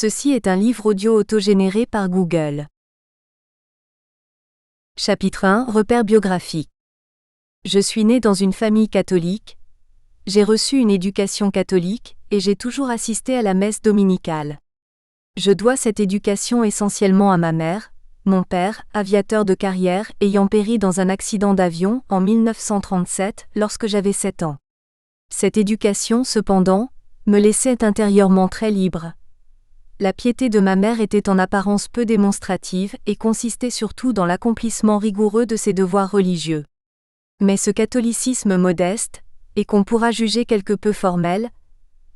Ceci est un livre audio autogénéré par Google. Chapitre 1 Repères biographiques. Je suis né dans une famille catholique. J'ai reçu une éducation catholique, et j'ai toujours assisté à la messe dominicale. Je dois cette éducation essentiellement à ma mère, mon père, aviateur de carrière, ayant péri dans un accident d'avion en 1937 lorsque j'avais 7 ans. Cette éducation, cependant, me laissait intérieurement très libre. La piété de ma mère était en apparence peu démonstrative et consistait surtout dans l'accomplissement rigoureux de ses devoirs religieux. Mais ce catholicisme modeste, et qu'on pourra juger quelque peu formel,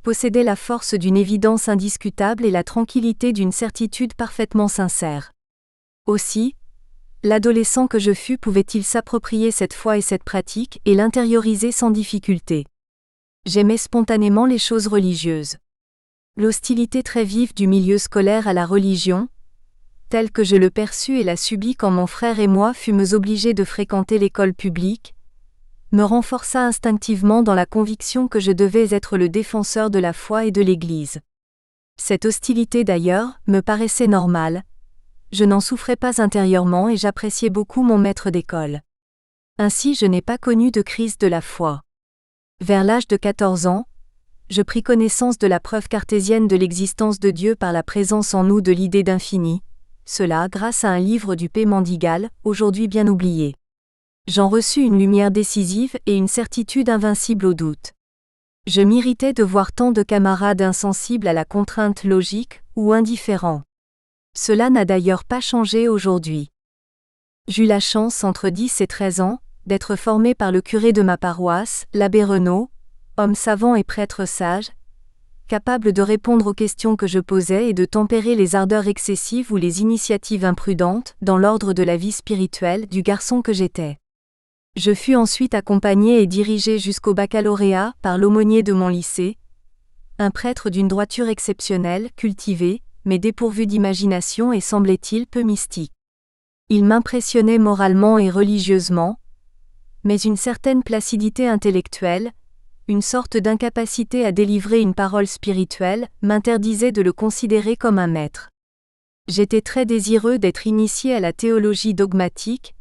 possédait la force d'une évidence indiscutable et la tranquillité d'une certitude parfaitement sincère. Aussi, l'adolescent que je fus pouvait-il s'approprier cette foi et cette pratique et l'intérioriser sans difficulté. J'aimais spontanément les choses religieuses. L'hostilité très vive du milieu scolaire à la religion, telle que je le perçus et la subis quand mon frère et moi fûmes obligés de fréquenter l'école publique, me renforça instinctivement dans la conviction que je devais être le défenseur de la foi et de l'Église. Cette hostilité d'ailleurs me paraissait normale, je n'en souffrais pas intérieurement et j'appréciais beaucoup mon maître d'école. Ainsi je n'ai pas connu de crise de la foi. Vers l'âge de 14 ans, je pris connaissance de la preuve cartésienne de l'existence de Dieu par la présence en nous de l'idée d'infini, cela grâce à un livre du P. Mendigal, aujourd'hui bien oublié. J'en reçus une lumière décisive et une certitude invincible au doute. Je m'irritais de voir tant de camarades insensibles à la contrainte logique ou indifférents. Cela n'a d'ailleurs pas changé aujourd'hui. J'eus la chance entre 10 et 13 ans, d'être formé par le curé de ma paroisse, l'abbé Renaud, homme savant et prêtre sage, capable de répondre aux questions que je posais et de tempérer les ardeurs excessives ou les initiatives imprudentes, dans l'ordre de la vie spirituelle du garçon que j'étais. Je fus ensuite accompagné et dirigé jusqu'au baccalauréat par l'aumônier de mon lycée, un prêtre d'une droiture exceptionnelle, cultivé, mais dépourvu d'imagination et semblait-il peu mystique. Il m'impressionnait moralement et religieusement, mais une certaine placidité intellectuelle, une sorte d'incapacité à délivrer une parole spirituelle, m'interdisait de le considérer comme un maître. J'étais très désireux d'être initié à la théologie dogmatique,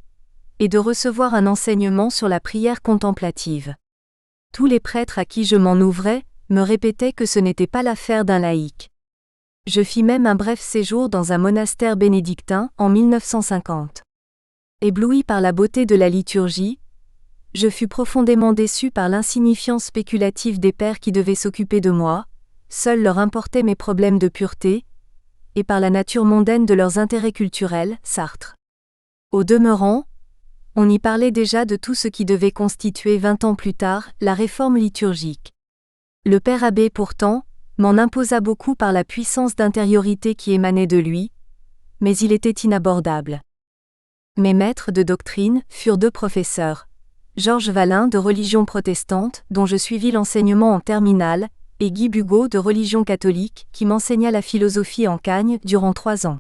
et de recevoir un enseignement sur la prière contemplative. Tous les prêtres à qui je m'en ouvrais, me répétaient que ce n'était pas l'affaire d'un laïc. Je fis même un bref séjour dans un monastère bénédictin en 1950. Ébloui par la beauté de la liturgie, je fus profondément déçu par l'insignifiance spéculative des pères qui devaient s'occuper de moi, seuls leur importaient mes problèmes de pureté, et par la nature mondaine de leurs intérêts culturels, Sartre. Au demeurant, on y parlait déjà de tout ce qui devait constituer 20 ans plus tard, la réforme liturgique. Le père abbé pourtant, m'en imposa beaucoup par la puissance d'intériorité qui émanait de lui, mais il était inabordable. Mes maîtres de doctrine furent 2 professeurs, Georges Valin de religion protestante, dont je suivis l'enseignement en terminale, et Guy Bugeaud de religion catholique, qui m'enseigna la philosophie en Cagne durant 3 ans.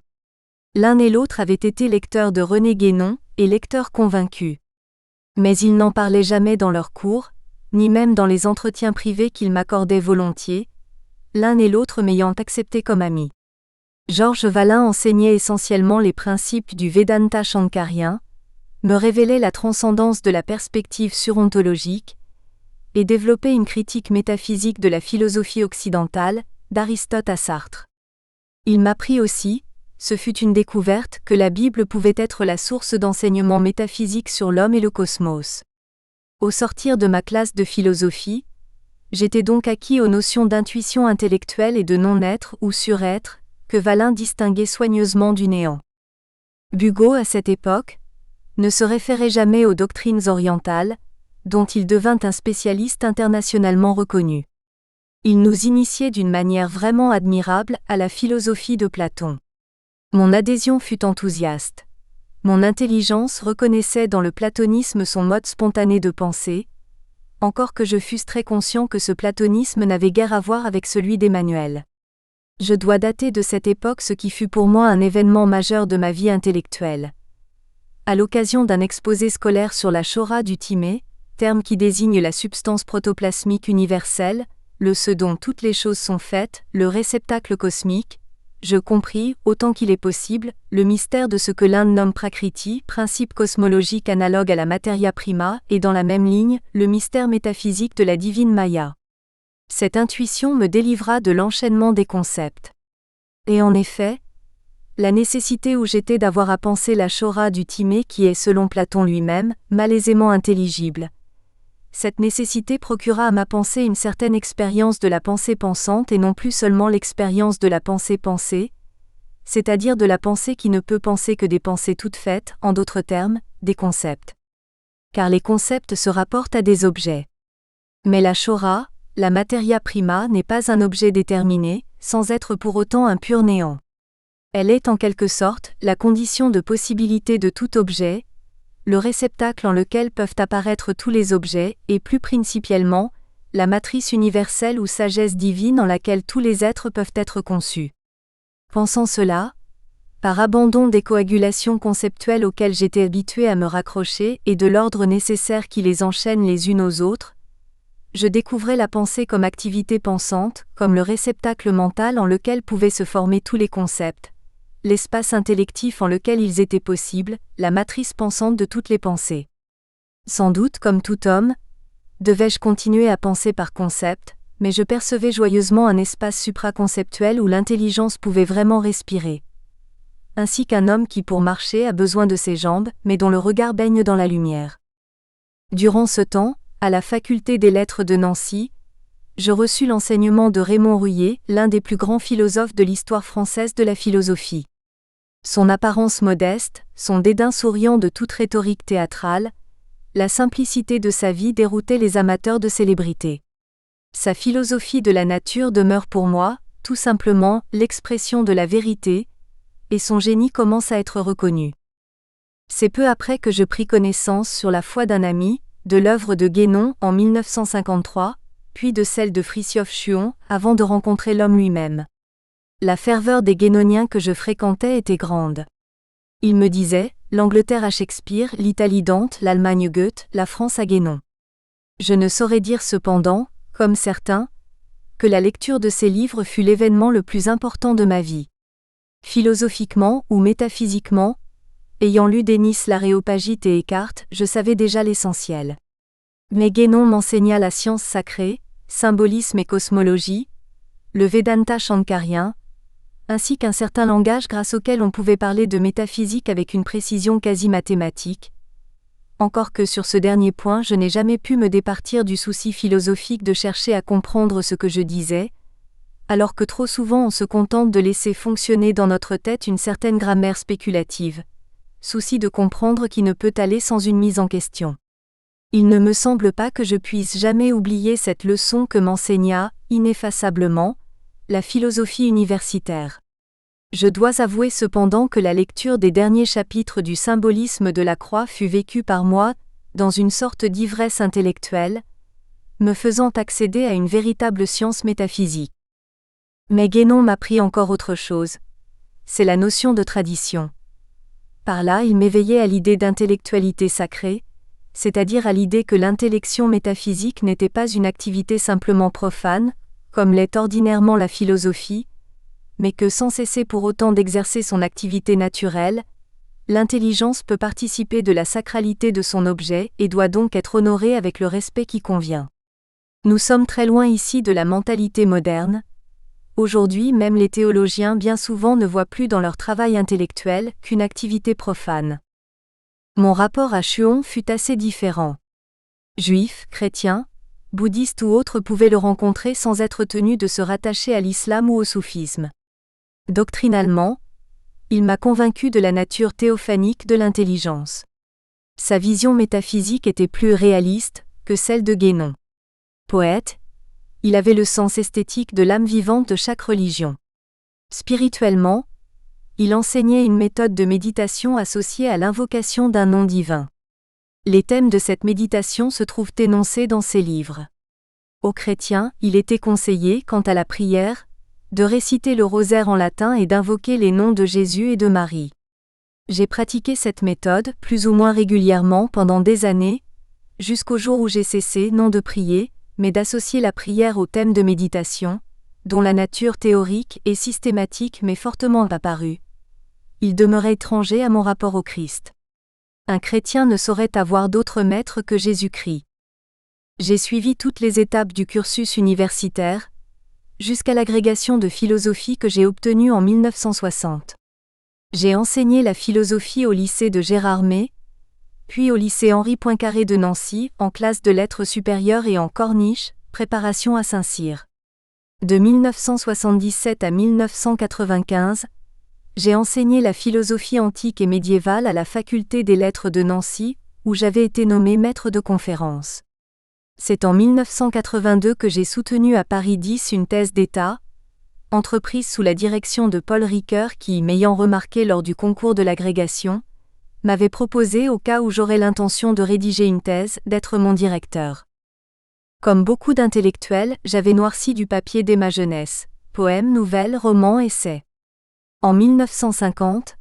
L'un et l'autre avaient été lecteurs de René Guénon, et lecteurs convaincus. Mais ils n'en parlaient jamais dans leurs cours, ni même dans les entretiens privés qu'ils m'accordaient volontiers, l'un et l'autre m'ayant accepté comme ami. Georges Valin enseignait essentiellement les principes du Vedanta shankarien, me révélait la transcendance de la perspective surontologique, et développait une critique métaphysique de la philosophie occidentale, d'Aristote à Sartre. Il m'apprit aussi, ce fut une découverte, que la Bible pouvait être la source d'enseignements métaphysiques sur l'homme et le cosmos. Au sortir de ma classe de philosophie, j'étais donc acquis aux notions d'intuition intellectuelle et de non-être ou surêtre, que Valin distinguait soigneusement du néant. Bugeaud, à cette époque, ne se référait jamais aux doctrines orientales, dont il devint un spécialiste internationalement reconnu. Il nous initiait d'une manière vraiment admirable à la philosophie de Platon. Mon adhésion fut enthousiaste. Mon intelligence reconnaissait dans le platonisme son mode spontané de pensée, encore que je fusse très conscient que ce platonisme n'avait guère à voir avec celui d'Emmanuel. Je dois dater de cette époque ce qui fut pour moi un événement majeur de ma vie intellectuelle. À l'occasion d'un exposé scolaire sur la Shora du Timé, terme qui désigne la substance protoplasmique universelle, le ce dont toutes les choses sont faites, le réceptacle cosmique, je compris, autant qu'il est possible, le mystère de ce que l'Inde nomme Prakriti, principe cosmologique analogue à la materia prima, et dans la même ligne, le mystère métaphysique de la divine Maya. Cette intuition me délivra de l'enchaînement des concepts. Et en effet, la nécessité où j'étais d'avoir à penser la Shora du Timée qui est, selon Platon lui-même, malaisément intelligible. Cette nécessité procura à ma pensée une certaine expérience de la pensée pensante et non plus seulement l'expérience de la pensée pensée, c'est-à-dire de la pensée qui ne peut penser que des pensées toutes faites, en d'autres termes, des concepts. Car les concepts se rapportent à des objets. Mais la Shora, la materia prima, n'est pas un objet déterminé, sans être pour autant un pur néant. Elle est en quelque sorte la condition de possibilité de tout objet, le réceptacle en lequel peuvent apparaître tous les objets, et plus principiellement, la matrice universelle ou sagesse divine en laquelle tous les êtres peuvent être conçus. Pensant cela, par abandon des coagulations conceptuelles auxquelles j'étais habitué à me raccrocher et de l'ordre nécessaire qui les enchaîne les unes aux autres, je découvrais la pensée comme activité pensante, comme le réceptacle mental en lequel pouvaient se former tous les concepts, l'espace intellectif en lequel ils étaient possibles, la matrice pensante de toutes les pensées. Sans doute, comme tout homme, devais-je continuer à penser par concept, mais je percevais joyeusement un espace supraconceptuel où l'intelligence pouvait vraiment respirer. Ainsi qu'un homme qui pour marcher a besoin de ses jambes, mais dont le regard baigne dans la lumière. Durant ce temps, à la faculté des lettres de Nancy, je reçus l'enseignement de Raymond Ruyé, l'un des plus grands philosophes de l'histoire française de la philosophie. Son apparence modeste, son dédain souriant de toute rhétorique théâtrale, la simplicité de sa vie déroutaient les amateurs de célébrité. Sa philosophie de la nature demeure pour moi, tout simplement, l'expression de la vérité, et son génie commence à être reconnu. C'est peu après que je pris connaissance sur la foi d'un ami, de l'œuvre de Guénon en 1953, puis de celle de Frithjof Schuon, avant de rencontrer l'homme lui-même. La ferveur des guénoniens que je fréquentais était grande. Ils me disaient, l'Angleterre à Shakespeare, l'Italie Dante, l'Allemagne Goethe, la France à Guénon. Je ne saurais dire cependant, comme certains, que la lecture de ces livres fut l'événement le plus important de ma vie. Philosophiquement ou métaphysiquement, ayant lu Denis l'Aréopagite et Eckhart, je savais déjà l'essentiel. Mais Guénon m'enseigna la science sacrée, symbolisme et cosmologie, le Vedanta shankarien, ainsi qu'un certain langage grâce auquel on pouvait parler de métaphysique avec une précision quasi mathématique. Encore que sur ce dernier point je n'ai jamais pu me départir du souci philosophique de chercher à comprendre ce que je disais, alors que trop souvent on se contente de laisser fonctionner dans notre tête une certaine grammaire spéculative, souci de comprendre qui ne peut aller sans une mise en question. Il ne me semble pas que je puisse jamais oublier cette leçon que m'enseigna, ineffaçablement, la philosophie universitaire. Je dois avouer cependant que la lecture des derniers chapitres du symbolisme de la croix fut vécue par moi, dans une sorte d'ivresse intellectuelle, me faisant accéder à une véritable science métaphysique. Mais Guénon m'apprit encore autre chose. C'est la notion de tradition. Par là, il m'éveillait à l'idée d'intellectualité sacrée, c'est-à-dire à l'idée que l'intellection métaphysique n'était pas une activité simplement profane, comme l'est ordinairement la philosophie, mais que sans cesser pour autant d'exercer son activité naturelle, l'intelligence peut participer de la sacralité de son objet et doit donc être honorée avec le respect qui convient. Nous sommes très loin ici de la mentalité moderne. Aujourd'hui, même les théologiens bien souvent ne voient plus dans leur travail intellectuel qu'une activité profane. Mon rapport à Schuon fut assez différent. Juifs, chrétiens, bouddhistes ou autres pouvaient le rencontrer sans être tenus de se rattacher à l'islam ou au soufisme. Doctrinalement, il m'a convaincu de la nature théophanique de l'intelligence. Sa vision métaphysique était plus réaliste que celle de Guénon. Poète, il avait le sens esthétique de l'âme vivante de chaque religion. Spirituellement, il enseignait une méthode de méditation associée à l'invocation d'un nom divin. Les thèmes de cette méditation se trouvent énoncés dans ses livres. Aux chrétiens, il était conseillé, quant à la prière, de réciter le rosaire en latin et d'invoquer les noms de Jésus et de Marie. J'ai pratiqué cette méthode, plus ou moins régulièrement pendant des années, jusqu'au jour où j'ai cessé non de prier, mais d'associer la prière au thème de méditation, dont la nature théorique et systématique m'est fortement apparue. Il demeurait étranger à mon rapport au Christ. Un chrétien ne saurait avoir d'autre maître que Jésus-Christ. J'ai suivi toutes les étapes du cursus universitaire, jusqu'à l'agrégation de philosophie que j'ai obtenue en 1960. J'ai enseigné la philosophie au lycée de Gérardmer, puis au lycée Henri Poincaré de Nancy, en classe de lettres supérieures et en corniche, préparation à Saint-Cyr. De 1977 à 1995, j'ai enseigné la philosophie antique et médiévale à la faculté des lettres de Nancy, où j'avais été nommé maître de conférence. C'est en 1982 que j'ai soutenu à Paris X une thèse d'État, entreprise sous la direction de Paul Ricoeur qui, m'ayant remarqué lors du concours de l'agrégation, m'avait proposé, au cas où j'aurais l'intention de rédiger une thèse, d'être mon directeur. Comme beaucoup d'intellectuels, j'avais noirci du papier dès ma jeunesse, poèmes, nouvelles, romans, essais. En 1950,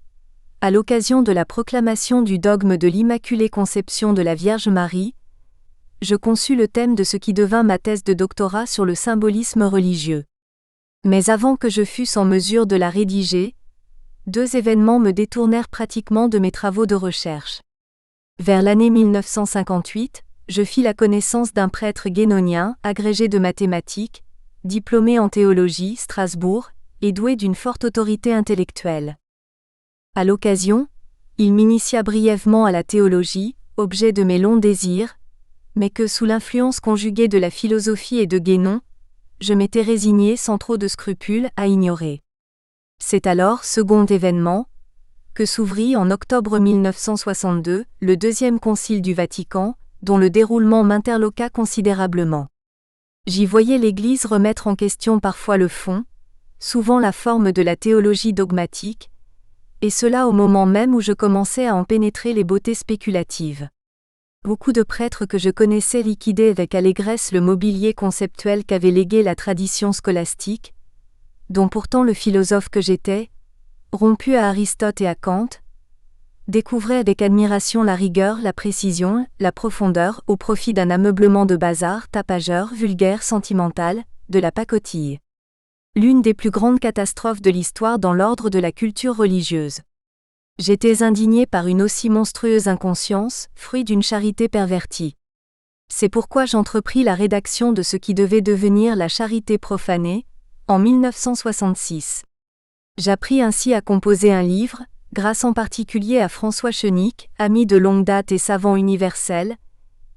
à l'occasion de la proclamation du dogme de l'Immaculée Conception de la Vierge Marie, je conçus le thème de ce qui devint ma thèse de doctorat sur le symbolisme religieux. Mais avant que je fusse en mesure de la rédiger, deux événements me détournèrent pratiquement de mes travaux de recherche. Vers l'année 1958, je fis la connaissance d'un prêtre guénonien, agrégé de mathématiques, diplômé en théologie, Strasbourg, et doué d'une forte autorité intellectuelle. À l'occasion, il m'initia brièvement à la théologie, objet de mes longs désirs, mais que sous l'influence conjuguée de la philosophie et de Guénon, je m'étais résigné sans trop de scrupules à ignorer. C'est alors, second événement, que s'ouvrit en octobre 1962 le deuxième concile du Vatican, dont le déroulement m'interloqua considérablement. J'y voyais l'Église remettre en question parfois le fond, souvent la forme de la théologie dogmatique, et cela au moment même où je commençais à en pénétrer les beautés spéculatives. Beaucoup de prêtres que je connaissais liquidaient avec allégresse le mobilier conceptuel qu'avait légué la tradition scolastique, dont pourtant le philosophe que j'étais, rompu à Aristote et à Kant, découvrait avec admiration la rigueur, la précision, la profondeur, au profit d'un ameublement de bazar, tapageur, vulgaire, sentimental, de la pacotille. L'une des plus grandes catastrophes de l'histoire dans l'ordre de la culture religieuse. J'étais indigné par une aussi monstrueuse inconscience, fruit d'une charité pervertie. C'est pourquoi j'entrepris la rédaction de ce qui devait devenir la charité profanée, en 1966. J'appris ainsi à composer un livre, grâce en particulier à François Chenique, ami de longue date et savant universel,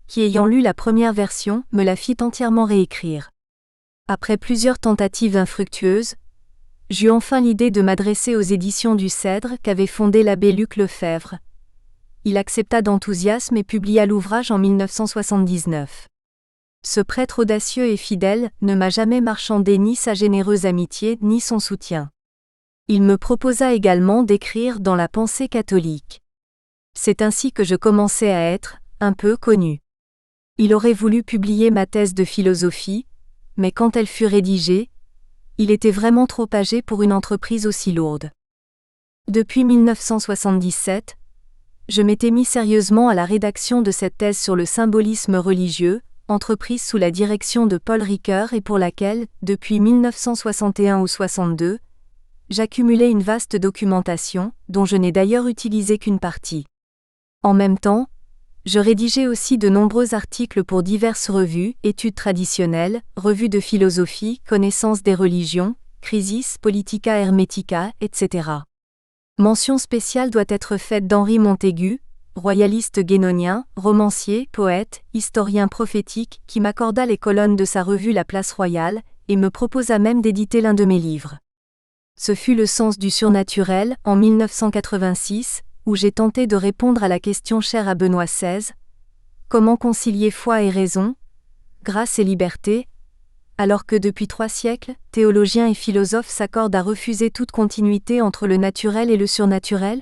qui ayant lu la première version, me la fit entièrement réécrire. Après plusieurs tentatives infructueuses, j'eus enfin l'idée de m'adresser aux éditions du Cèdre qu'avait fondé l'abbé Luc Lefebvre. Il accepta d'enthousiasme et publia l'ouvrage en 1979. Ce prêtre audacieux et fidèle ne m'a jamais marchandé ni sa généreuse amitié ni son soutien. Il me proposa également d'écrire dans la pensée catholique. C'est ainsi que je commençai à être, un peu, connu. Il aurait voulu publier ma thèse de philosophie, mais quand elle fut rédigée, il était vraiment trop âgé pour une entreprise aussi lourde. Depuis 1977, je m'étais mis sérieusement à la rédaction de cette thèse sur le symbolisme religieux, entreprise sous la direction de Paul Ricoeur et pour laquelle, depuis 1961 ou 62, j'accumulais une vaste documentation, dont je n'ai d'ailleurs utilisé qu'une partie. En même temps, je rédigeais aussi de nombreux articles pour diverses revues, études traditionnelles, revues de philosophie, connaissance des religions, Crisis Politica Hermetica, etc. Mention spéciale doit être faite d'Henri Montaigu, royaliste guénonien, romancier, poète, historien prophétique, qui m'accorda les colonnes de sa revue La Place Royale, et me proposa même d'éditer l'un de mes livres. Ce fut le sens du surnaturel, en 1986, où j'ai tenté de répondre à la question chère à Benoît XVI, comment concilier foi et raison, grâce et liberté, alors que depuis 3 siècles, théologiens et philosophes s'accordent à refuser toute continuité entre le naturel et le surnaturel?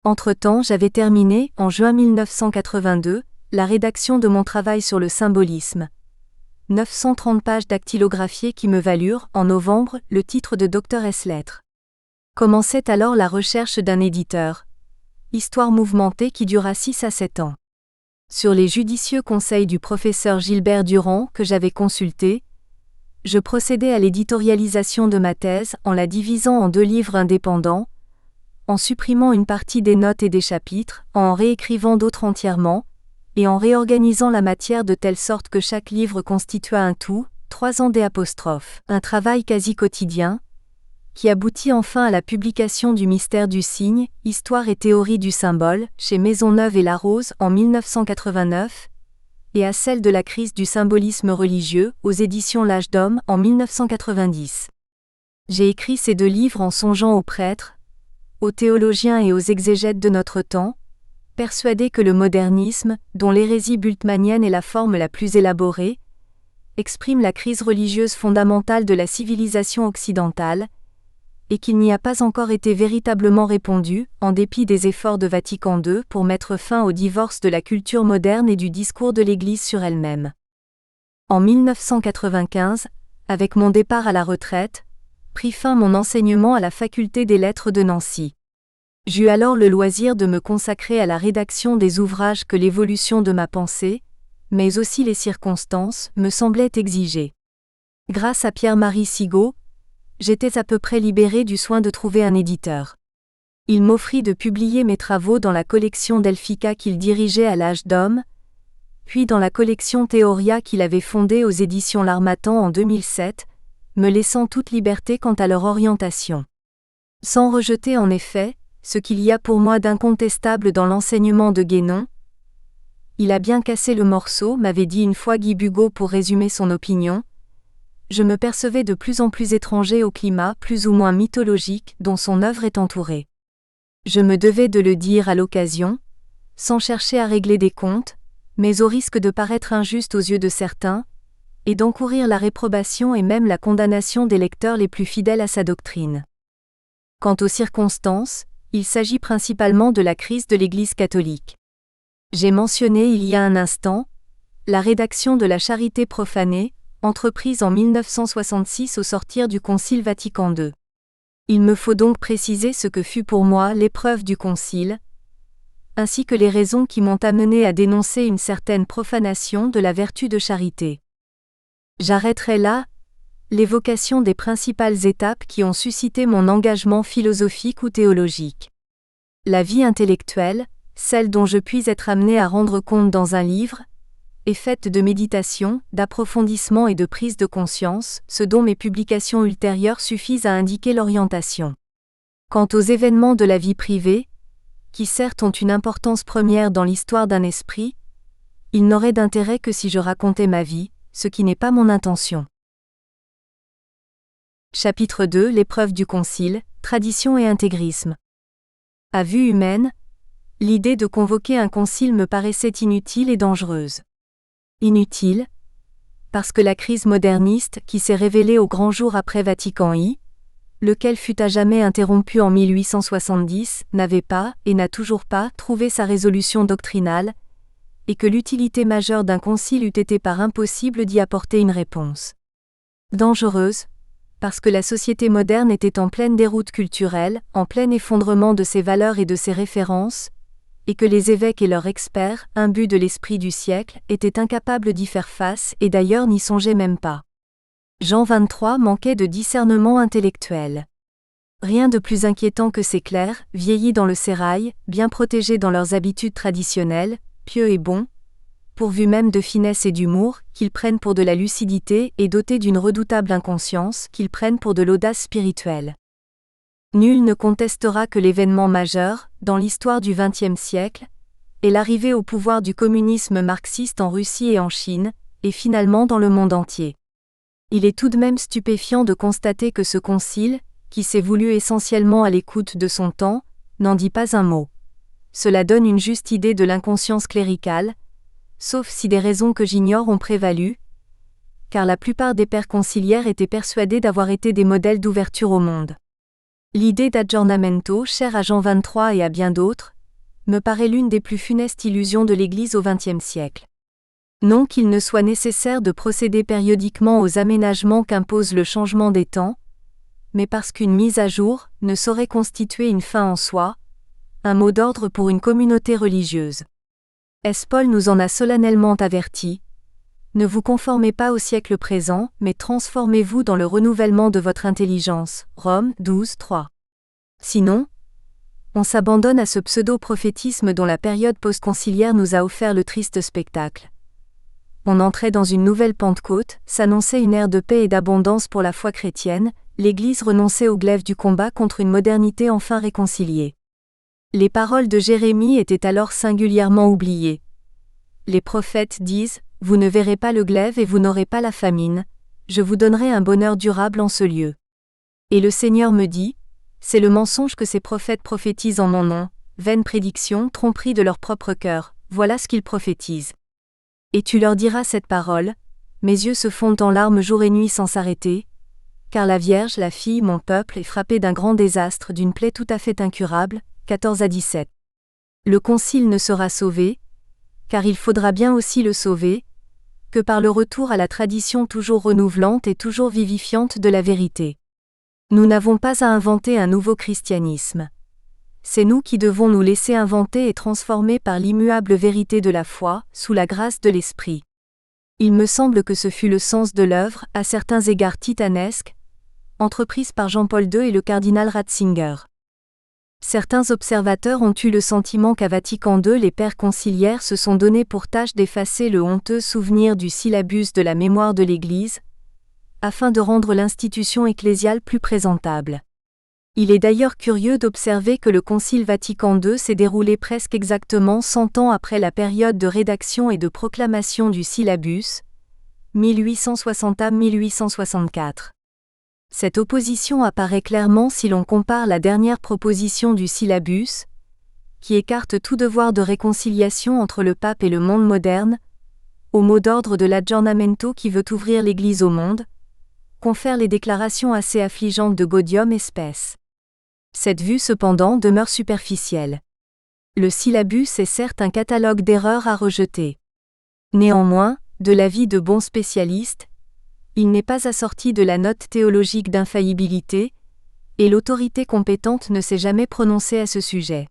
Entre-temps, j'avais terminé, en juin 1982, la rédaction de mon travail sur le symbolisme. 930 pages dactylographiées qui me valurent, en novembre, le titre de docteur ès lettres. Commençait alors la recherche d'un éditeur. Histoire mouvementée qui dura 6 à 7 ans. Sur les judicieux conseils du professeur Gilbert Durand que j'avais consulté, Je procédai à l'éditorialisation de ma thèse en la divisant en 2 livres indépendants, en supprimant une partie des notes et des chapitres, en réécrivant d'autres entièrement, et en réorganisant la matière de telle sorte que chaque livre constitua un tout, 3 ans un travail quasi quotidien, qui aboutit enfin à la publication du Mystère du signe, Histoire et théorie du symbole, chez Maisonneuve et Larose en 1989, et à celle de la crise du symbolisme religieux, aux éditions L'Âge d'Homme en 1990. J'ai écrit ces 2 livres en songeant aux prêtres, aux théologiens et aux exégètes de notre temps, persuadés que le modernisme, dont l'hérésie bultmannienne est la forme la plus élaborée, exprime la crise religieuse fondamentale de la civilisation occidentale, et qu'il n'y a pas encore été véritablement répondu, en dépit des efforts de Vatican II pour mettre fin au divorce de la culture moderne et du discours de l'Église sur elle-même. En 1995, avec mon départ à la retraite, prit fin mon enseignement à la faculté des lettres de Nancy. J'eus alors le loisir de me consacrer à la rédaction des ouvrages que l'évolution de ma pensée, mais aussi les circonstances, me semblaient exiger. Grâce à Pierre-Marie Sigaud, j'étais à peu près libéré du soin de trouver un éditeur. Il m'offrit de publier mes travaux dans la collection Delphica qu'il dirigeait à L'Âge d'Homme, puis dans la collection Théoria qu'il avait fondée aux éditions L'Harmattan en 2007, me laissant toute liberté quant à leur orientation. Sans rejeter en effet, ce qu'il y a pour moi d'incontestable dans l'enseignement de Guénon. Il a bien cassé le morceau, m'avait dit une fois Guy Bugeaud pour résumer son opinion. Je me percevais de plus en plus étranger au climat plus ou moins mythologique dont son œuvre est entourée. Je me devais de le dire à l'occasion, sans chercher à régler des comptes, mais au risque de paraître injuste aux yeux de certains, et d'encourir la réprobation et même la condamnation des lecteurs les plus fidèles à sa doctrine. Quant aux circonstances, il s'agit principalement de la crise de l'Église catholique. J'ai mentionné il y a un instant la rédaction de la Charité profanée, entreprise en 1966 au sortir du Concile Vatican II. Il me faut donc préciser ce que fut pour moi l'épreuve du Concile, ainsi que les raisons qui m'ont amené à dénoncer une certaine profanation de la vertu de charité. J'arrêterai là l'évocation des principales étapes qui ont suscité mon engagement philosophique ou théologique. La vie intellectuelle, celle dont je puis être amené à rendre compte dans un livre, est faite de méditation, d'approfondissement et de prise de conscience, ce dont mes publications ultérieures suffisent à indiquer l'orientation. Quant aux événements de la vie privée, qui certes ont une importance première dans l'histoire d'un esprit, ils n'auraient d'intérêt que si je racontais ma vie, ce qui n'est pas mon intention. Chapitre 2 L'épreuve du Concile, tradition et intégrisme. À vue humaine, l'idée de convoquer un concile me paraissait inutile et dangereuse. Inutile, parce que la crise moderniste qui s'est révélée au grand jour après Vatican I, lequel fut à jamais interrompu en 1870, n'avait pas, et n'a toujours pas, trouvé sa résolution doctrinale, et que l'utilité majeure d'un concile eût été par impossible d'y apporter une réponse. Dangereuse, parce que la société moderne était en pleine déroute culturelle, en plein effondrement de ses valeurs et de ses références, et que les évêques et leurs experts, imbus de l'esprit du siècle, étaient incapables d'y faire face et d'ailleurs n'y songeaient même pas. Jean XXIII manquait de discernement intellectuel. Rien de plus inquiétant que ces clercs, vieillis dans le sérail, bien protégés dans leurs habitudes traditionnelles, pieux et bons, pourvus même de finesse et d'humour, qu'ils prennent pour de la lucidité et dotés d'une redoutable inconscience, qu'ils prennent pour de l'audace spirituelle. Nul ne contestera que l'événement majeur, dans l'histoire du XXe siècle, est l'arrivée au pouvoir du communisme marxiste en Russie et en Chine, et finalement dans le monde entier. Il est tout de même stupéfiant de constater que ce concile, qui s'est voulu essentiellement à l'écoute de son temps, n'en dit pas un mot. Cela donne une juste idée de l'inconscience cléricale, sauf si des raisons que j'ignore ont prévalu, car la plupart des pères conciliaires étaient persuadés d'avoir été des modèles d'ouverture au monde. L'idée d'aggiornamento, chère à Jean XXIII et à bien d'autres, me paraît l'une des plus funestes illusions de l'Église au XXe siècle. Non qu'il ne soit nécessaire de procéder périodiquement aux aménagements qu'impose le changement des temps, mais parce qu'une mise à jour ne saurait constituer une fin en soi, un mot d'ordre pour une communauté religieuse. S. Paul nous en a solennellement avertis. Ne vous conformez pas au siècle présent, mais transformez-vous dans le renouvellement de votre intelligence. Rome 12, 3. Sinon, on s'abandonne à ce pseudo-prophétisme dont la période post-conciliaire nous a offert le triste spectacle. On entrait dans une nouvelle Pentecôte, s'annonçait une ère de paix et d'abondance pour la foi chrétienne, l'Église renonçait au glaive du combat contre une modernité enfin réconciliée. Les paroles de Jérémie étaient alors singulièrement oubliées. Les prophètes disent « Vous ne verrez pas le glaive et vous n'aurez pas la famine, je vous donnerai un bonheur durable en ce lieu. » Et le Seigneur me dit « C'est le mensonge que ces prophètes prophétisent en mon nom, vaine prédiction, tromperie de leur propre cœur, voilà ce qu'ils prophétisent. » Et tu leur diras cette parole, mes yeux se fondent en larmes jour et nuit sans s'arrêter, car la Vierge, la fille, mon peuple, est frappée d'un grand désastre, d'une plaie tout à fait incurable. 14 à 17. Le concile ne sera sauvé, car il faudra bien aussi le sauver, que par le retour à la tradition toujours renouvelante et toujours vivifiante de la vérité. Nous n'avons pas à inventer un nouveau christianisme. C'est nous qui devons nous laisser inventer et transformer par l'immuable vérité de la foi, sous la grâce de l'Esprit. Il me semble que ce fut le sens de l'œuvre, à certains égards titanesque, entreprise par Jean-Paul II et le cardinal Ratzinger. Certains observateurs ont eu le sentiment qu'à Vatican II les pères conciliaires se sont donné pour tâche d'effacer le honteux souvenir du syllabus de la mémoire de l'Église, afin de rendre l'institution ecclésiale plus présentable. Il est d'ailleurs curieux d'observer que le Concile Vatican II s'est déroulé presque exactement 100 ans après la période de rédaction et de proclamation du syllabus, 1860 à 1864. Cette opposition apparaît clairement si l'on compare la dernière proposition du syllabus, qui écarte tout devoir de réconciliation entre le pape et le monde moderne, au mot d'ordre de l'Aggiornamento qui veut ouvrir l'Église au monde, confère les déclarations assez affligeantes de Gaudium et Spes. Cette vue cependant demeure superficielle. Le syllabus est certes un catalogue d'erreurs à rejeter. Néanmoins, de l'avis de bons spécialistes, il n'est pas assorti de la note théologique d'infaillibilité, et l'autorité compétente ne s'est jamais prononcée à ce sujet.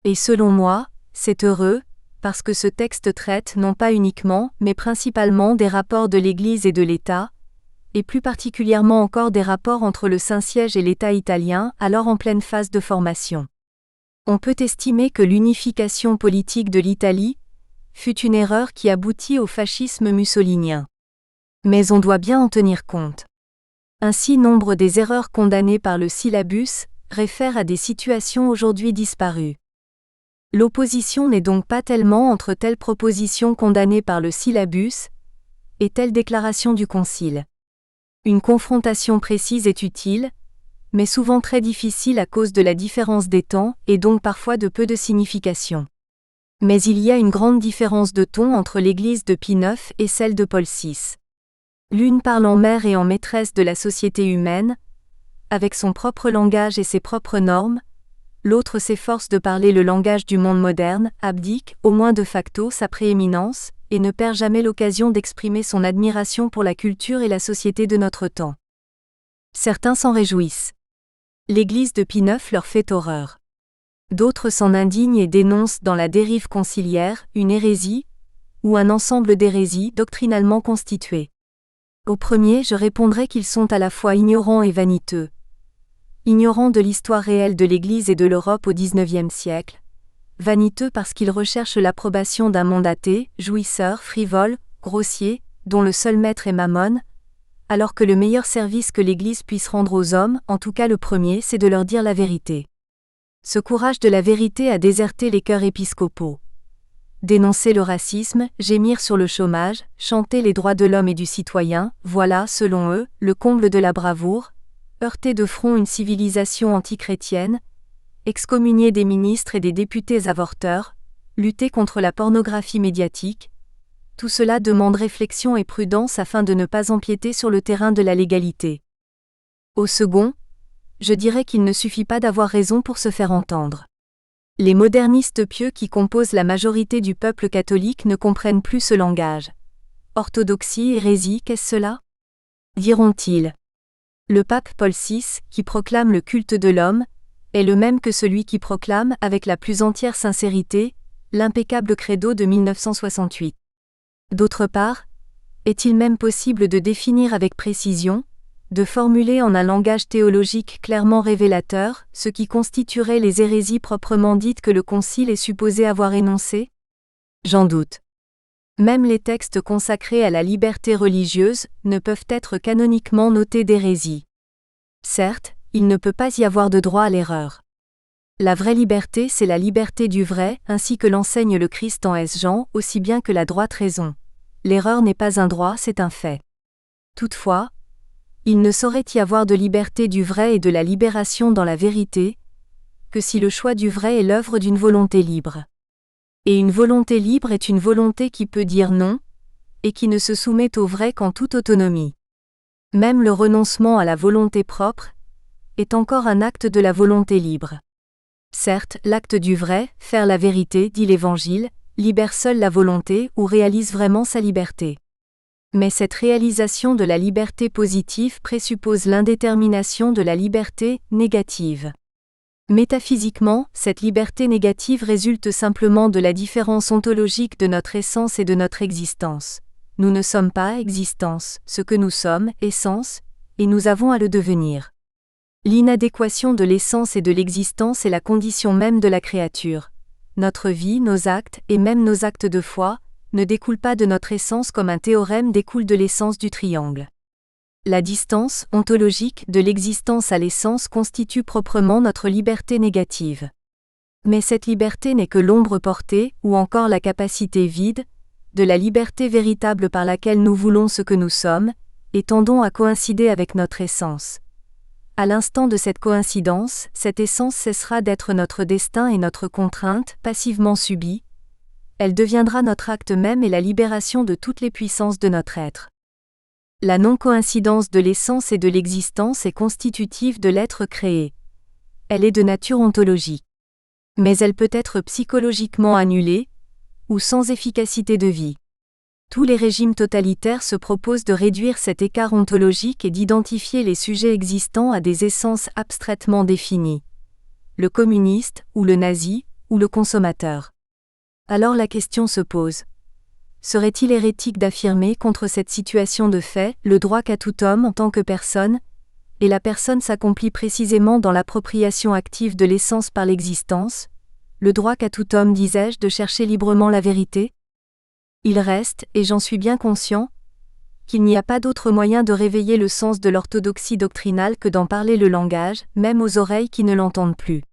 Et selon moi, c'est heureux, parce que ce texte traite non pas uniquement, mais principalement des rapports de l'Église et de l'État, et plus particulièrement encore des rapports entre le Saint-Siège et l'État italien, alors en pleine phase de formation. On peut estimer que l'unification politique de l'Italie fut une erreur qui aboutit au fascisme mussolinien. Mais on doit bien en tenir compte. Ainsi, nombre des erreurs condamnées par le syllabus réfèrent à des situations aujourd'hui disparues. L'opposition n'est donc pas tellement entre telle proposition condamnée par le syllabus et telle déclaration du Concile. Une confrontation précise est utile, mais souvent très difficile à cause de la différence des temps et donc parfois de peu de signification. Mais il y a une grande différence de ton entre l'Église de Pie IX et celle de Paul VI. L'une parle en mère et en maîtresse de la société humaine, avec son propre langage et ses propres normes, l'autre s'efforce de parler le langage du monde moderne, abdique, au moins de facto, sa prééminence, et ne perd jamais l'occasion d'exprimer son admiration pour la culture et la société de notre temps. Certains s'en réjouissent. L'Église de Pie IX leur fait horreur. D'autres s'en indignent et dénoncent dans la dérive conciliaire une hérésie, ou un ensemble d'hérésies doctrinalement constituées. Au premier, je répondrai qu'ils sont à la fois ignorants et vaniteux. Ignorants de l'histoire réelle de l'Église et de l'Europe au XIXe siècle. Vaniteux parce qu'ils recherchent l'approbation d'un monde athée, jouisseur, frivole, grossier, dont le seul maître est Mammon, alors que le meilleur service que l'Église puisse rendre aux hommes, en tout cas le premier, c'est de leur dire la vérité. Ce courage de la vérité a déserté les cœurs épiscopaux. Dénoncer le racisme, gémir sur le chômage, chanter les droits de l'homme et du citoyen, voilà, selon eux, le comble de la bravoure, heurter de front une civilisation antichrétienne, excommunier des ministres et des députés avorteurs, lutter contre la pornographie médiatique, tout cela demande réflexion et prudence afin de ne pas empiéter sur le terrain de la légalité. Au second, je dirais qu'il ne suffit pas d'avoir raison pour se faire entendre. Les modernistes pieux qui composent la majorité du peuple catholique ne comprennent plus ce langage. Orthodoxie, hérésie, qu'est-ce cela ? Diront-ils. Le pape Paul VI, qui proclame le culte de l'homme, est le même que celui qui proclame, avec la plus entière sincérité, l'impeccable credo de 1968. D'autre part, Est-il même possible de définir avec précision, de formuler en un langage théologique clairement révélateur, ce qui constituerait les hérésies proprement dites que le Concile est supposé avoir énoncées ? J'en doute. Même les textes consacrés à la liberté religieuse ne peuvent être canoniquement notés d'hérésie. Certes, il ne peut pas y avoir de droit à l'erreur. La vraie liberté, c'est la liberté du vrai, ainsi que l'enseigne le Christ en Jean, aussi bien que la droite raison. L'erreur n'est pas un droit, c'est un fait. Toutefois, il ne saurait y avoir de liberté du vrai et de la libération dans la vérité, que si le choix du vrai est l'œuvre d'une volonté libre. Et une volonté libre est une volonté qui peut dire non, et qui ne se soumet au vrai qu'en toute autonomie. Même le renoncement à la volonté propre est encore un acte de la volonté libre. Certes, l'acte du vrai, faire la vérité, dit l'Évangile, libère seul la volonté ou réalise vraiment sa liberté. Mais cette réalisation de la liberté positive présuppose l'indétermination de la liberté négative. Métaphysiquement, cette liberté négative résulte simplement de la différence ontologique de notre essence et de notre existence. Nous ne sommes pas existence, ce que nous sommes, essence, et nous avons à le devenir. L'inadéquation de l'essence et de l'existence est la condition même de la créature. Notre vie, nos actes, et même nos actes de foi, ne découlent pas de notre essence comme un théorème découle de l'essence du triangle. La distance ontologique de l'existence à l'essence constitue proprement notre liberté négative. Mais cette liberté n'est que l'ombre portée, ou encore la capacité vide, de la liberté véritable par laquelle nous voulons ce que nous sommes, et tendons à coïncider avec notre essence. À l'instant de cette coïncidence, cette essence cessera d'être notre destin et notre contrainte, passivement subie. Elle deviendra notre acte même et la libération de toutes les puissances de notre être. La non-coïncidence de l'essence et de l'existence est constitutive de l'être créé. Elle est de nature ontologique. Mais elle peut être psychologiquement annulée, ou sans efficacité de vie. Tous les régimes totalitaires se proposent de réduire cet écart ontologique et d'identifier les sujets existants à des essences abstraitement définies. Le communiste, ou le nazi, ou le consommateur. Alors la question se pose. Serait-il hérétique d'affirmer contre cette situation de fait, le droit qu'a tout homme en tant que personne, et la personne s'accomplit précisément dans l'appropriation active de l'essence par l'existence, le droit qu'a tout homme, disais-je, de chercher librement la vérité ? Il reste, et j'en suis bien conscient, qu'il n'y a pas d'autre moyen de réveiller le sens de l'orthodoxie doctrinale que d'en parler le langage, même aux oreilles qui ne l'entendent plus.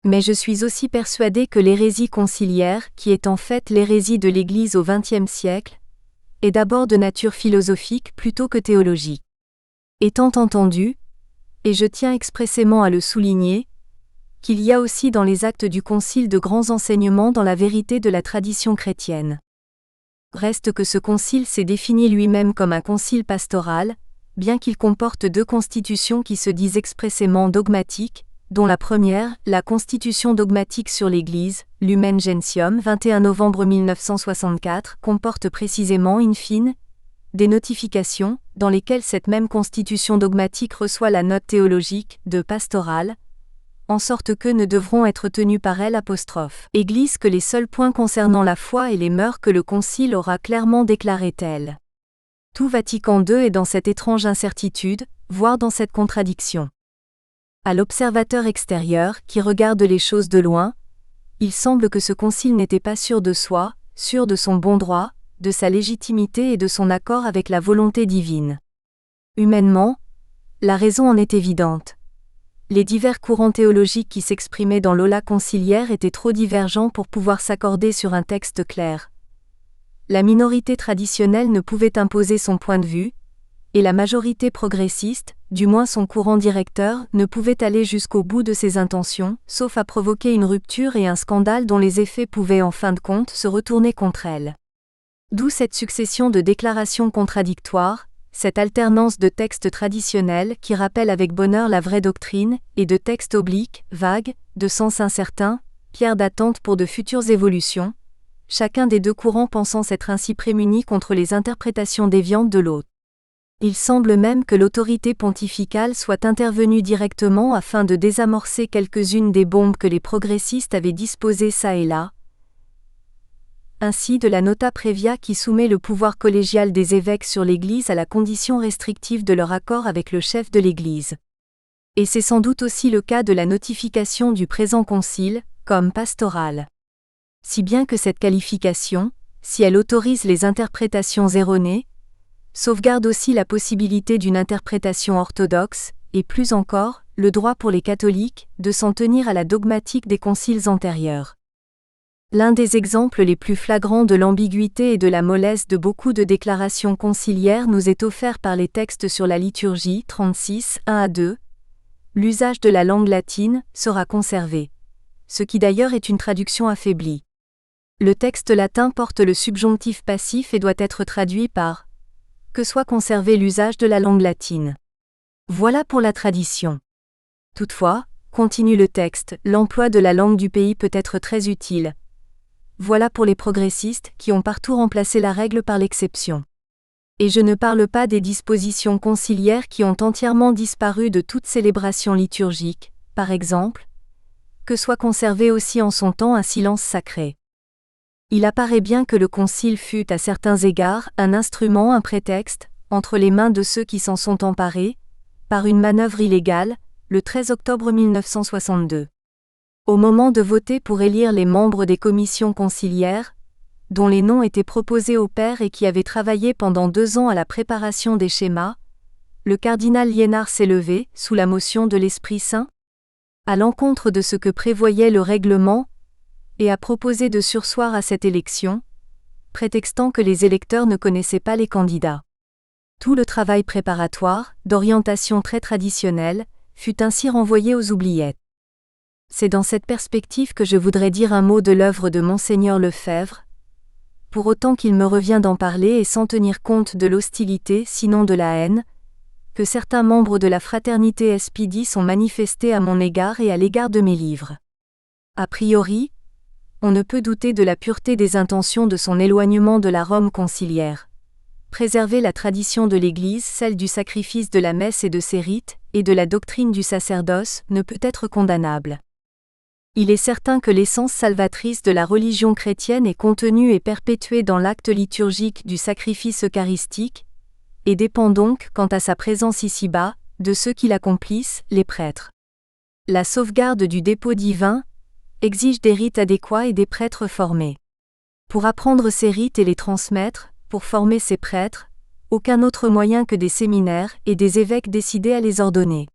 Mais je suis aussi persuadé que l'hérésie conciliaire, qui est en fait l'hérésie de l'Église au XXe siècle, est d'abord de nature philosophique plutôt que théologique. Étant entendu, et je tiens expressément à le souligner, qu'il y a aussi dans les actes du Concile de grands enseignements dans la vérité de la tradition chrétienne. Reste que ce concile s'est défini lui-même comme un concile pastoral, bien qu'il comporte deux constitutions qui se disent expressément dogmatiques, dont la première, la Constitution dogmatique sur l'Église, Lumen Gentium 21 novembre 1964, comporte précisément, in fine, des notifications, dans lesquelles cette même Constitution dogmatique reçoit la note théologique de pastorale, en sorte que ne devront être tenus par elle Église que les seuls points concernant la foi et les mœurs que le Concile aura clairement déclarés tels. Tout Vatican II est dans cette étrange incertitude, voire dans cette contradiction. À l'observateur extérieur, qui regarde les choses de loin, il semble que ce concile n'était pas sûr de soi, sûr de son bon droit, de sa légitimité et de son accord avec la volonté divine. Humainement, la raison en est évidente. Les divers courants théologiques qui s'exprimaient dans l'aula conciliaire étaient trop divergents pour pouvoir s'accorder sur un texte clair. La minorité traditionnelle ne pouvait imposer son point de vue, et la majorité progressiste, du moins son courant directeur, ne pouvait aller jusqu'au bout de ses intentions, sauf à provoquer une rupture et un scandale dont les effets pouvaient en fin de compte se retourner contre elle. D'où cette succession de déclarations contradictoires, cette alternance de textes traditionnels qui rappellent avec bonheur la vraie doctrine, et de textes obliques, vagues, de sens incertain, pierres d'attente pour de futures évolutions, chacun des deux courants pensant s'être ainsi prémuni contre les interprétations déviantes de l'autre. Il semble même que l'autorité pontificale soit intervenue directement afin de désamorcer quelques-unes des bombes que les progressistes avaient disposées çà et là. ainsi de la nota previa qui soumet le pouvoir collégial des évêques sur l'Église à la condition restrictive de leur accord avec le chef de l'Église. Et c'est sans doute aussi le cas de la notification du présent concile, comme pastorale. Si bien que cette qualification, si elle autorise les interprétations erronées, sauvegarde aussi la possibilité d'une interprétation orthodoxe, et plus encore, le droit pour les catholiques de s'en tenir à la dogmatique des conciles antérieurs. L'un des exemples les plus flagrants de l'ambiguïté et de la mollesse de beaucoup de déclarations conciliaires nous est offert par les textes sur la liturgie 36, 1-2. L'usage de la langue latine sera conservé. Ce qui d'ailleurs est une traduction affaiblie. Le texte latin porte le subjonctif passif et doit être traduit par « que soit conservé l'usage de la langue latine ». Voilà pour la tradition. Toutefois, continue le texte, l'emploi de la langue du pays peut être très utile. Voilà pour les progressistes qui ont partout remplacé la règle par l'exception. Et je ne parle pas des dispositions conciliaires qui ont entièrement disparu de toute célébration liturgique, par exemple, que soit conservé aussi en son temps un silence sacré. Il apparaît bien que le concile fut à certains égards un instrument, un prétexte, entre les mains de ceux qui s'en sont emparés, par une manœuvre illégale, le 13 octobre 1962. Au moment de voter pour élire les membres des commissions conciliaires, dont les noms étaient proposés au père et qui avaient travaillé pendant 2 ans à la préparation des schémas, le cardinal Liénard s'est levé, sous la motion de l'Esprit Saint, à l'encontre de ce que prévoyait le règlement, et a proposé de surseoir à cette élection, prétextant que les électeurs ne connaissaient pas les candidats. Tout le travail préparatoire, d'orientation très traditionnelle, fut ainsi renvoyé aux oubliettes. C'est dans cette perspective que je voudrais dire un mot de l'œuvre de Monseigneur Lefebvre, pour autant qu'il me revient d'en parler et sans tenir compte de l'hostilité, sinon de la haine, que certains membres de la fraternité SPD ont manifesté à mon égard et à l'égard de mes livres. A priori, on ne peut douter de la pureté des intentions de son éloignement de la Rome conciliaire. Préserver la tradition de l'Église, celle du sacrifice de la messe et de ses rites, et de la doctrine du sacerdoce, ne peut être condamnable. Il est certain que l'essence salvatrice de la religion chrétienne est contenue et perpétuée dans l'acte liturgique du sacrifice eucharistique, et dépend donc, quant à sa présence ici-bas, de ceux qui l'accomplissent, les prêtres. La sauvegarde du dépôt divin exige des rites adéquats et des prêtres formés. Pour apprendre ces rites et les transmettre, pour former ces prêtres, aucun autre moyen que des séminaires et des évêques décidés à les ordonner.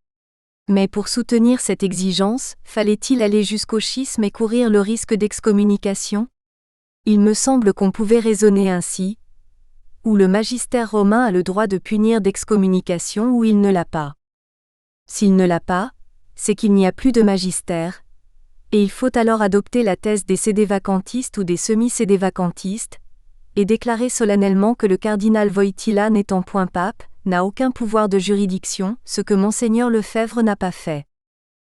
Mais pour soutenir cette exigence, fallait-il aller jusqu'au schisme et courir le risque d'excommunication ? Il me semble qu'on pouvait raisonner ainsi, ou le magistère romain a le droit de punir d'excommunication ou il ne l'a pas. S'il ne l'a pas, c'est qu'il n'y a plus de magistère, et il faut alors adopter la thèse des sédévacantistes ou des semi-sédévacantistes, et déclarer solennellement que le cardinal Wojtyła n'étant point pape, n'a aucun pouvoir de juridiction, ce que Monseigneur Lefebvre n'a pas fait.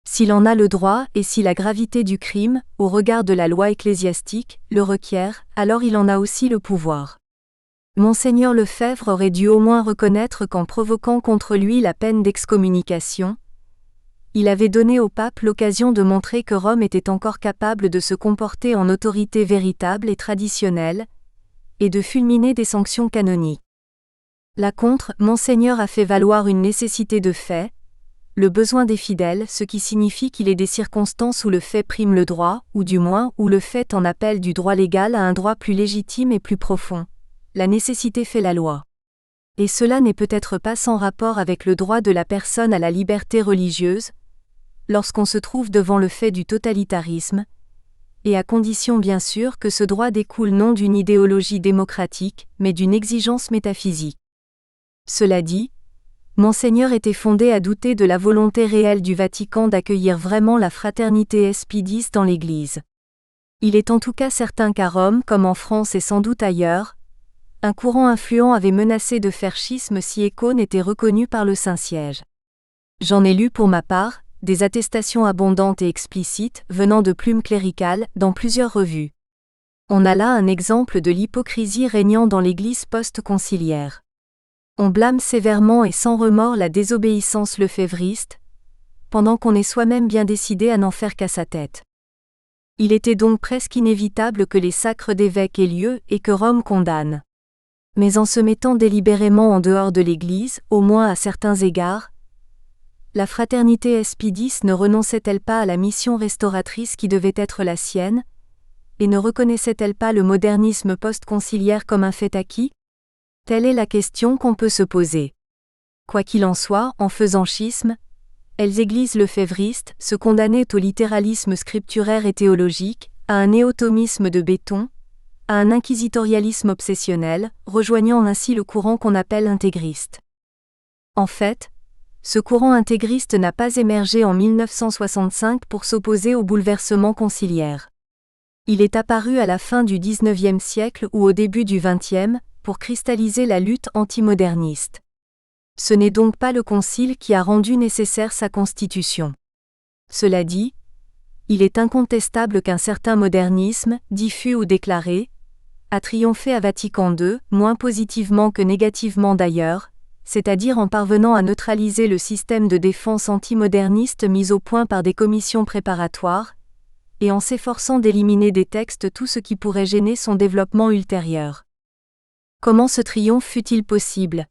S'il en a le droit et si la gravité du crime, au regard de la loi ecclésiastique, le requiert, alors il en a aussi le pouvoir. Monseigneur Lefebvre aurait dû au moins reconnaître qu'en provoquant contre lui la peine d'excommunication, il avait donné au pape l'occasion de montrer que Rome était encore capable de se comporter en autorité véritable et traditionnelle, et de fulminer des sanctions canoniques. Là contre, Monseigneur a fait valoir une nécessité de fait, le besoin des fidèles, ce qui signifie qu'il est des circonstances où le fait prime le droit, ou du moins où le fait en appelle du droit légal à un droit plus légitime et plus profond. La nécessité fait la loi. Et cela n'est peut-être pas sans rapport avec le droit de la personne à la liberté religieuse, lorsqu'on se trouve devant le fait du totalitarisme, et à condition bien sûr que ce droit découle non d'une idéologie démocratique, mais d'une exigence métaphysique. Cela dit, Monseigneur était fondé à douter de la volonté réelle du Vatican d'accueillir vraiment la fraternité SPD dans l'Église. Il est en tout cas certain qu'à Rome, comme en France et sans doute ailleurs, un courant influent avait menacé de faire schisme si Écho n'était reconnu par le Saint-Siège. J'en ai lu pour ma part, des attestations abondantes et explicites, venant de plumes cléricales, dans plusieurs revues. On a là un exemple de l'hypocrisie régnant dans l'Église post-conciliaire. On blâme sévèrement et sans remords la désobéissance lefévriste, pendant qu'on est soi-même bien décidé à n'en faire qu'à sa tête. Il était donc presque inévitable que les sacres d'évêques aient lieu et que Rome condamne. Mais en se mettant délibérément en dehors de l'Église, au moins à certains égards, la fraternité Spidis ne renonçait-elle pas à la mission restauratrice qui devait être la sienne, et ne reconnaissait-elle pas le modernisme post-conciliaire comme un fait acquis? Telle est la question qu'on peut se poser. Quoi qu'il en soit, en faisant schisme, elles églises lefévristes se condamnaient au littéralisme scripturaire et théologique, à un néotomisme de béton, à un inquisitorialisme obsessionnel, rejoignant ainsi le courant qu'on appelle intégriste. En fait, ce courant intégriste n'a pas émergé en 1965 pour s'opposer au bouleversement conciliaire. Il est apparu à la fin du XIXe siècle ou au début du XXe, pour cristalliser la lutte antimoderniste. Ce n'est donc pas le Concile qui a rendu nécessaire sa constitution. Cela dit, il est incontestable qu'un certain modernisme, diffus ou déclaré, a triomphé à Vatican II, moins positivement que négativement d'ailleurs, c'est-à-dire en parvenant à neutraliser le système de défense antimoderniste mis au point par des commissions préparatoires, et en s'efforçant d'éliminer des textes tout ce qui pourrait gêner son développement ultérieur. Comment ce triomphe fut-il possible?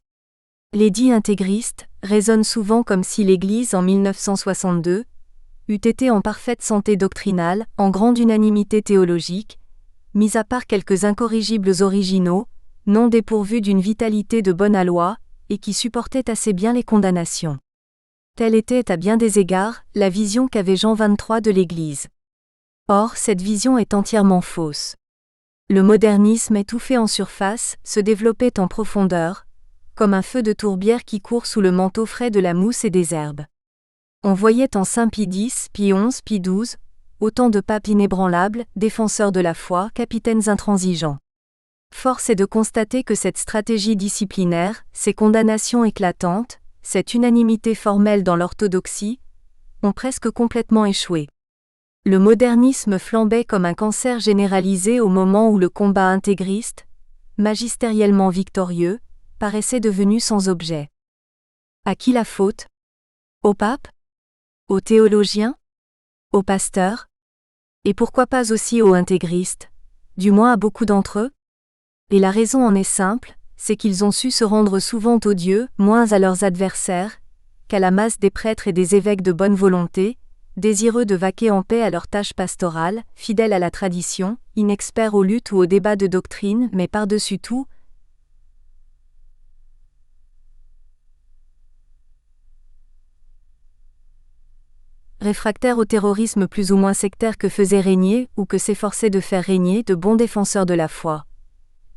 Les dits intégristes résonnent souvent comme si l'Église en 1962 eût été en parfaite santé doctrinale, en grande unanimité théologique, mis à part quelques incorrigibles originaux, non dépourvus d'une vitalité de bonne aloi, et qui supportaient assez bien les condamnations. Telle était à bien des égards la vision qu'avait Jean XXIII de l'Église. Or, cette vision est entièrement fausse. Le modernisme étouffé en surface se développait en profondeur, comme un feu de tourbière qui court sous le manteau frais de la mousse et des herbes. On voyait en Saint Pie X, Pie XI, Pie XII, autant de papes inébranlables, défenseurs de la foi, capitaines intransigeants. Force est de constater que cette stratégie disciplinaire, ces condamnations éclatantes, cette unanimité formelle dans l'orthodoxie, ont presque complètement échoué. Le modernisme flambait comme un cancer généralisé au moment où le combat intégriste, magistériellement victorieux, paraissait devenu sans objet. À qui la faute? Au pape? Aux théologiens? Aux pasteurs? Et pourquoi pas aussi aux intégristes, du moins à beaucoup d'entre eux? Et la raison en est simple, c'est qu'ils ont su se rendre souvent odieux, moins à leurs adversaires, qu'à la masse des prêtres et des évêques de bonne volonté, désireux de vaquer en paix à leurs tâches pastorales, fidèles à la tradition, inexperts aux luttes ou aux débats de doctrine, mais par-dessus tout, réfractaires au terrorisme plus ou moins sectaire que faisaient régner, ou que s'efforçaient de faire régner, de bons défenseurs de la foi.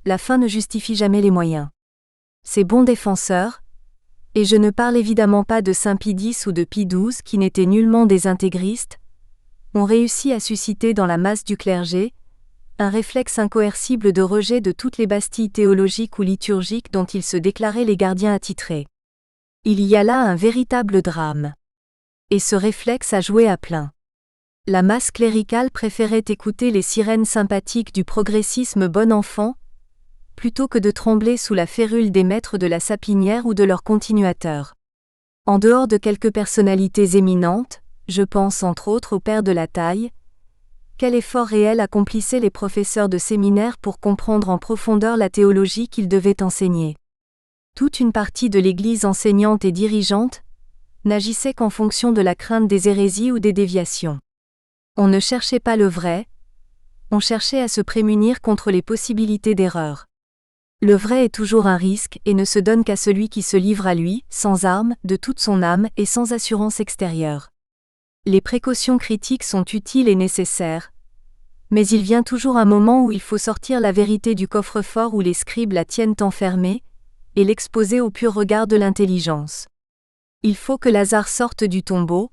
La fin ne justifie jamais les moyens. Ces bons défenseurs, et je ne parle évidemment pas de Saint Pie X ou de Pie XII qui n'étaient nullement des intégristes, ont réussi à susciter dans la masse du clergé un réflexe incoercible de rejet de toutes les bastilles théologiques ou liturgiques dont ils se déclaraient les gardiens attitrés. Il y a là un véritable drame. Et ce réflexe a joué à plein. La masse cléricale préférait écouter les sirènes sympathiques du progressisme bon enfant, plutôt que de trembler sous la férule des maîtres de la sapinière ou de leurs continuateurs. En dehors de quelques personnalités éminentes, je pense entre autres au père de la Taille, quel effort réel accomplissaient les professeurs de séminaire pour comprendre en profondeur la théologie qu'ils devaient enseigner. Toute une partie de l'Église enseignante et dirigeante n'agissait qu'en fonction de la crainte des hérésies ou des déviations. On ne cherchait pas le vrai, on cherchait à se prémunir contre les possibilités d'erreur. Le vrai est toujours un risque et ne se donne qu'à celui qui se livre à lui, sans armes, de toute son âme et sans assurance extérieure. Les précautions critiques sont utiles et nécessaires, mais il vient toujours un moment où il faut sortir la vérité du coffre-fort où les scribes la tiennent enfermée, et l'exposer au pur regard de l'intelligence. Il faut que Lazare sorte du tombeau,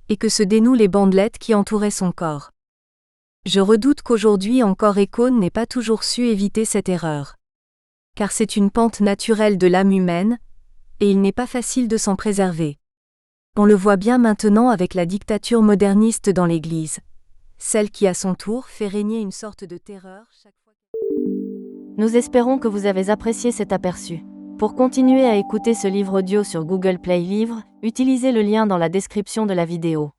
et que se dénouent les bandelettes qui entouraient son corps. Je redoute qu'aujourd'hui encore Écône n'ait pas toujours su éviter cette erreur. Car c'est une pente naturelle de l'âme humaine, et il n'est pas facile de s'en préserver. On le voit bien maintenant avec la dictature moderniste dans l'Église, celle qui à son tour fait régner une sorte de terreur chaque fois. Nous espérons que vous avez apprécié cet aperçu. Pour continuer à écouter ce livre audio sur Google Play Livres, utilisez le lien dans la description de la vidéo.